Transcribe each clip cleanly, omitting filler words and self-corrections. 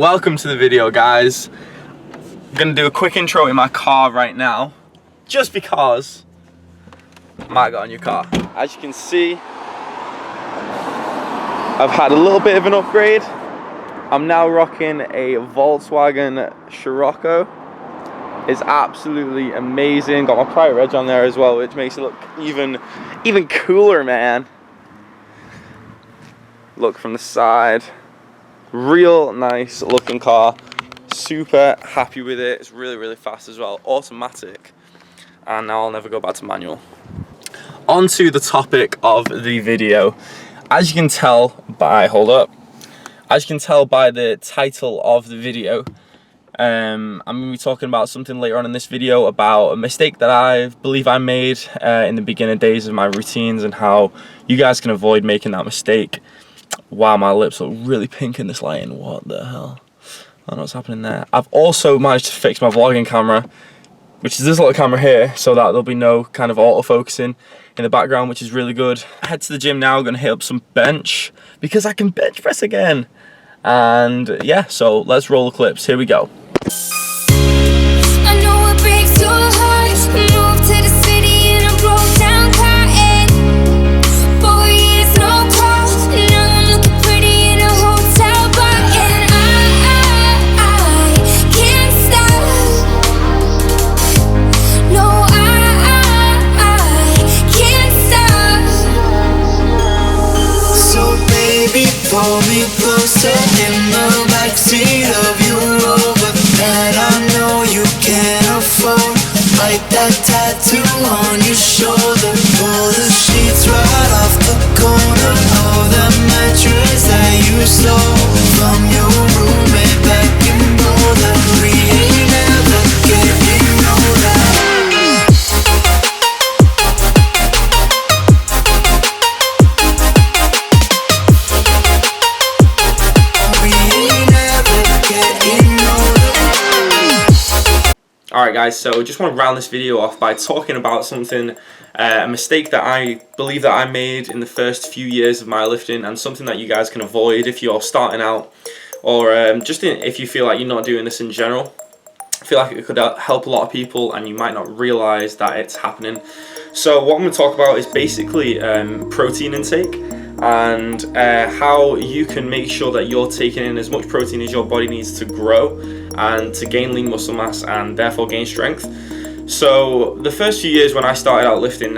welcome to the video, guys. I'm gonna do a quick intro in my car right now, just because I might get a new car. As you can see, I've had a little bit of an upgrade. I'm now rocking a Volkswagen Scirocco. It's absolutely amazing. Got my private reg on there as well, which makes it look even cooler, man. Look from the side. Real nice looking car. Super happy with it. It's really fast as well. Automatic. And now I'll never go back to manual. On to the topic of the video. As you can tell by, as you can tell by the title of the video, I'm going to be talking about something later on in this video about a mistake that I believe I made in the beginning days of my routines, and how you guys can avoid making that mistake. Wow, my lips look really pink in this lighting. What the hell? I don't know what's happening there. I've also managed to fix my vlogging camera, which is this little camera here, so that there'll be no kind of autofocusing in the background, which is really good. I head to the gym now. I'm going to hit up some bench because I can bench press again. And yeah, so let's roll the clips. Here we go. I know it breaks your heart. Moved to the city in a broke down car, and 4 years no call. Now I'm looking pretty in a hotel bar, and I can't stop. No, I can't stop. So baby, pull me closer in the backseat of your Rover that I know you can't afford. Like that tattoo on your shoulder. Pull the sheets right off the corner of that mattress that you stole from your roommate back in Boulder. We ain't never getting older. Alright guys, so just want to round this video off by talking about something, a mistake that I believe that I made in the first few years of my lifting, and something that you guys can avoid if you're starting out, or if you feel like you're not doing this in general. I feel like it could help a lot of people and you might not realize that it's happening. So what I'm going to talk about is basically protein intake, and how you can make sure that you're taking in as much protein as your body needs to grow and to gain lean muscle mass and therefore gain strength. So the first few years when I started out lifting,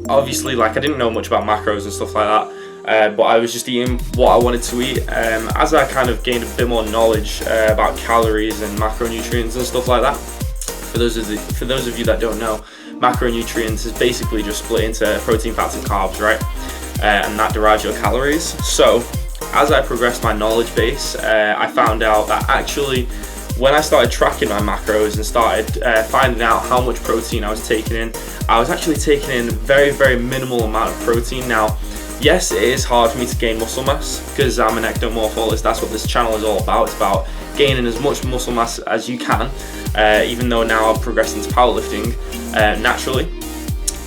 obviously, like, I didn't know much about macros and stuff like that, but I was just eating what I wanted to eat. As I kind of gained a bit more knowledge about calories and macronutrients and stuff like that, for those of you that don't know, macronutrients is basically just split into protein, fats and carbs, right? And that derives your calories. So as I progressed my knowledge base, I found out that actually when I started tracking my macros and started finding out how much protein I was taking in, I was actually taking in very minimal amount of protein. Now, yes, it is hard for me to gain muscle mass because I'm an ectomorph. That's what this channel is all about. It's about gaining as much muscle mass as you can, even though now I've progressed into powerlifting naturally.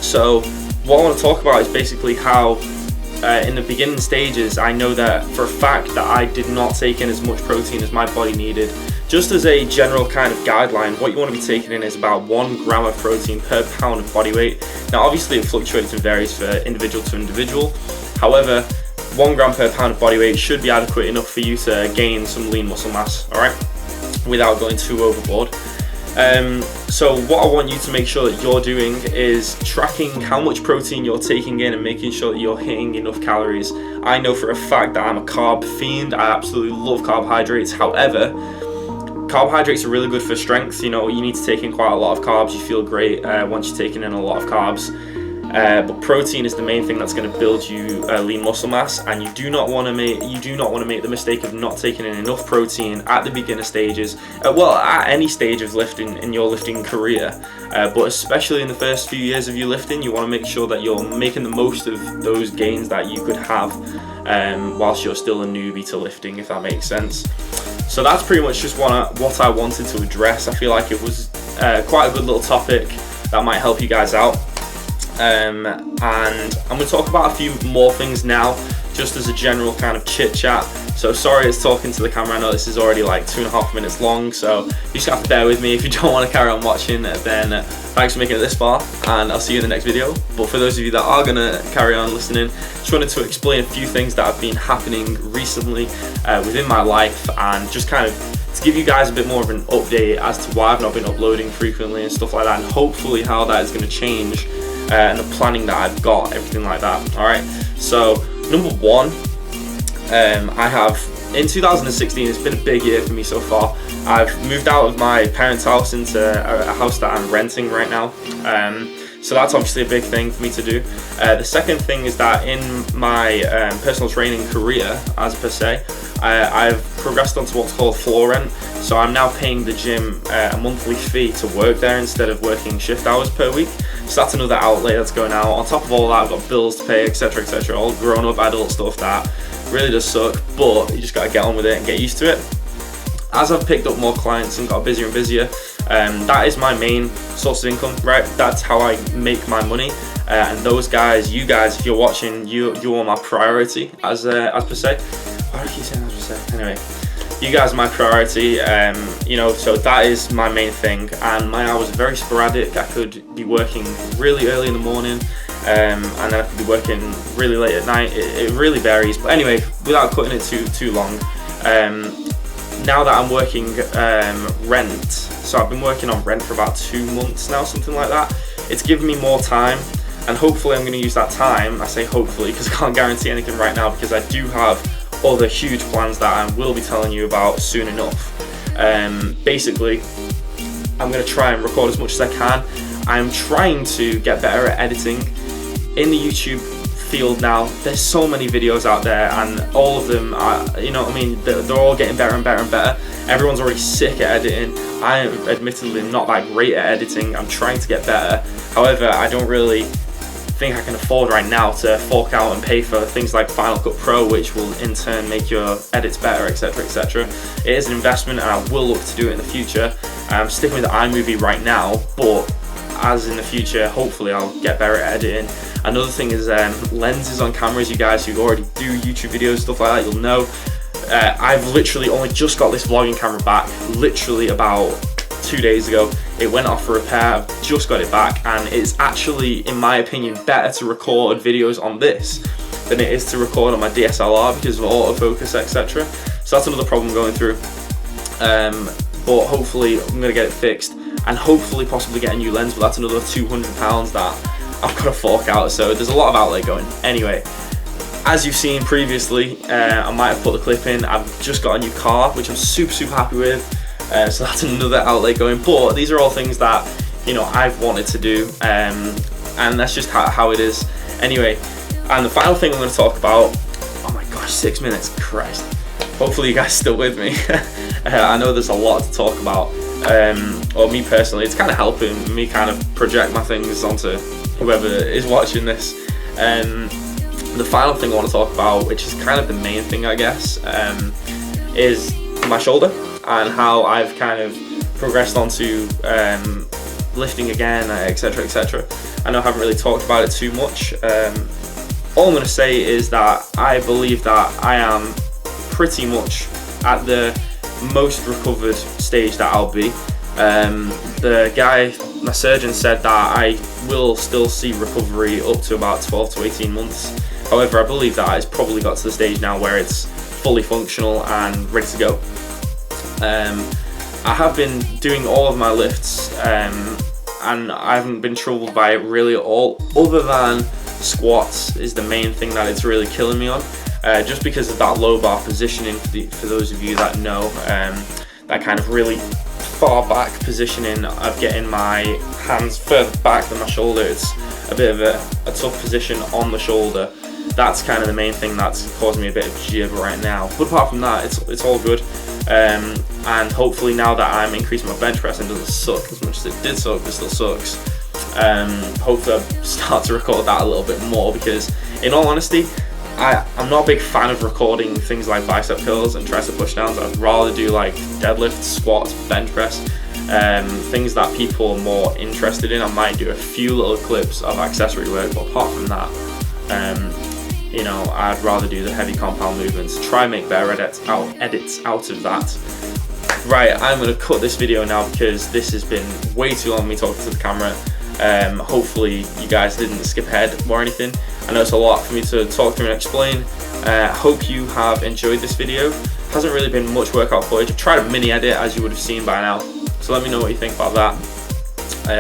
So what I want to talk about is basically how in the beginning stages, I know that for a fact that I did not take in as much protein as my body needed. Just as a general kind of guideline, what you want to be taking in is about 1 gram of protein per pound of body weight. Now obviously it fluctuates and varies for individual to individual. However, 1 gram per pound of body weight should be adequate enough for you to gain some lean muscle mass, alright, without going too overboard. So what I want you to make sure that you're doing is tracking how much protein you're taking in and making sure that you're hitting enough calories. I know for a fact that I'm a carb fiend. I absolutely love carbohydrates. However, carbohydrates are really good for strength. You know, you need to take in quite a lot of carbs. You feel great once you're taking in a lot of carbs. But protein is the main thing that's going to build you lean muscle mass, and you do not want to make the mistake of not taking in enough protein at the beginner stages. Well, at any stage of lifting in your lifting career, but especially in the first few years of your lifting, you want to make sure that you're making the most of those gains that you could have whilst you're still a newbie to lifting, if that makes sense. So that's pretty much just what I wanted to address. I feel like it was quite a good little topic that might help you guys out. And I'm going to talk about a few more things now, just as a general kind of chit chat. So sorry it's talking to the camera. I know this is already like 2.5 minutes long, so you just have to bear with me. If you don't want to carry on watching, then thanks for making it this far, and I'll see you in the next video. But for those of you that are gonna carry on listening, just wanted to explain a few things that have been happening recently within my life, and just kind of to give you guys a bit more of an update as to why I've not been uploading frequently and stuff like that, and hopefully how that is going to change and the planning that I've got, everything like that. Alright, so number one, I have, in 2016, it's been a big year for me so far. I've moved out of my parents' house into a house that I'm renting right now. So that's obviously a big thing for me to do. The second thing is that in my personal training career, as per se, I've progressed onto what's called floor rent. So I'm now paying the gym a monthly fee to work there instead of working shift hours per week. So that's another outlay that's going out. On top of all that, I've got bills to pay, etc, etc, all grown up adult stuff that really does suck, but you just gotta get on with it and get used to it. As I've picked up more clients and got busier and busier, that is my main source of income, right? That's how I make my money. And those guys, you guys, if you're watching, you are my priority, as per se. Why do I keep saying as per se? Anyway, you guys are my priority, you know, so that is my main thing. And my hours are very sporadic. I could be working really early in the morning, and then I could be working really late at night. It really varies. But anyway, without cutting it too long, now that I'm working rent, so I've been working on rent for about 2 months now, something like that. It's given me more time, and hopefully I'm going to use that time. I say hopefully because I can't guarantee anything right now, because I do have other huge plans that I will be telling you about soon enough. Basically, I'm going to try and record as much as I can. I'm trying to get better at editing. In the YouTube field now, there's so many videos out there, and all of them are, you know what I mean, they're all getting better and better and better. Everyone's already sick at editing. I am admittedly not that great at editing. I'm trying to get better. However, I don't really think I can afford right now to fork out and pay for things like Final Cut Pro, which will in turn make your edits better, etc, etc. It is an investment, and I will look to do it in the future. I'm sticking with iMovie right now, but as in the future, hopefully I'll get better at editing. Another thing is lenses on cameras. You guys who already do YouTube videos, stuff like that, you'll know. I've literally only just got this vlogging camera back, literally about 2 days ago. It went off for repair. I've just got it back, and it's actually, in my opinion, better to record videos on this than it is to record on my DSLR because of autofocus, etc. So that's another problem going through. But hopefully I'm gonna get it fixed, and hopefully possibly get a new lens, but that's another £200 that I've got to fork out, so there's a lot of outlay going. Anyway, as you've seen previously, I might have put the clip in, I've just got a new car, which I'm super happy with, so that's another outlay going. But these are all things that, you know, I've wanted to do, and that's just how it is. Anyway, and the final thing I'm going to talk about, oh my gosh, 6 minutes, Christ. Hopefully you guys are still with me. I know there's a lot to talk about, or me personally, it's kind of helping me kind of project my things onto whoever is watching this. The final thing I want to talk about, which is kind of the main thing, I guess, is my shoulder and how I've kind of progressed onto lifting again, etc, etc. I know I haven't really talked about it too much. All I'm going to say is that I believe that I am pretty much at the most recovered stage that I'll be. The guy, my surgeon, said that I will still see recovery up to about 12 to 18 months. However, I believe that it's probably got to the stage now where it's fully functional and ready to go. I have been doing all of my lifts, and I haven't been troubled by it really at all, other than squats is the main thing that it's really killing me on, just because of that low bar positioning. For those of you that know, that kind of really far back positioning of getting my hands further back than my shoulder. It's a bit of a tough position on the shoulder. That's kind of the main thing that's causing me a bit of jib right now. But apart from that, it's all good. And hopefully now that I'm increasing my bench press and it doesn't suck as much as it did suck, but still sucks, hopefully I'll start to record that a little bit more, because in all honesty, I'm not a big fan of recording things like bicep curls and tricep pushdowns. I'd rather do like deadlifts, squats, bench press, things that people are more interested in. I might do a few little clips of accessory work, but apart from that, you know, I'd rather do the heavy compound movements, try and make better edits out of that. Right, I'm going to cut this video now because this has been way too long me talking to the camera. Hopefully you guys didn't skip ahead or anything. I know it's a lot for me to talk through and explain. Hope you have enjoyed this video. Hasn't really been much workout footage. I've tried a mini edit, as you would have seen by now, so let me know what you think about that.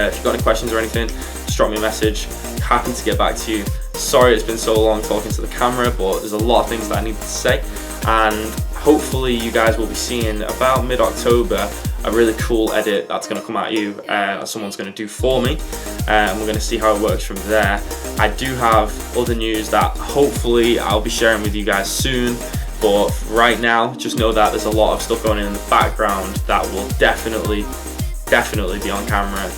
If you've got any questions or anything, just drop me a message. Happy to get back to you. Sorry it's been so long talking to the camera, but there's a lot of things that I need to say, and hopefully you guys will be seeing about mid-October a really cool edit that's going to come at you, that someone's going to do for me, and we're going to see how it works from there. I do have other news that hopefully I'll be sharing with you guys soon, but right now just know that there's a lot of stuff going on in the background that will definitely be on camera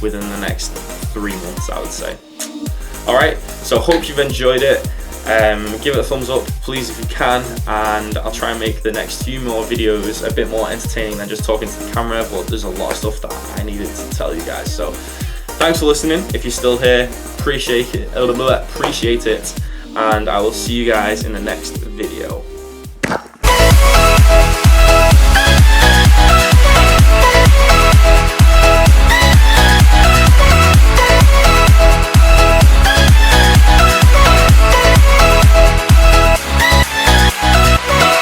within the next 3 months, I would say. Alright, so hope you've enjoyed it. Give it a thumbs up please if you can, and I'll try and make the next few more videos a bit more entertaining than just talking to the camera, but there's a lot of stuff that I needed to tell you guys. So thanks for listening. If you're still here, appreciate it, and I will see you guys in the next video.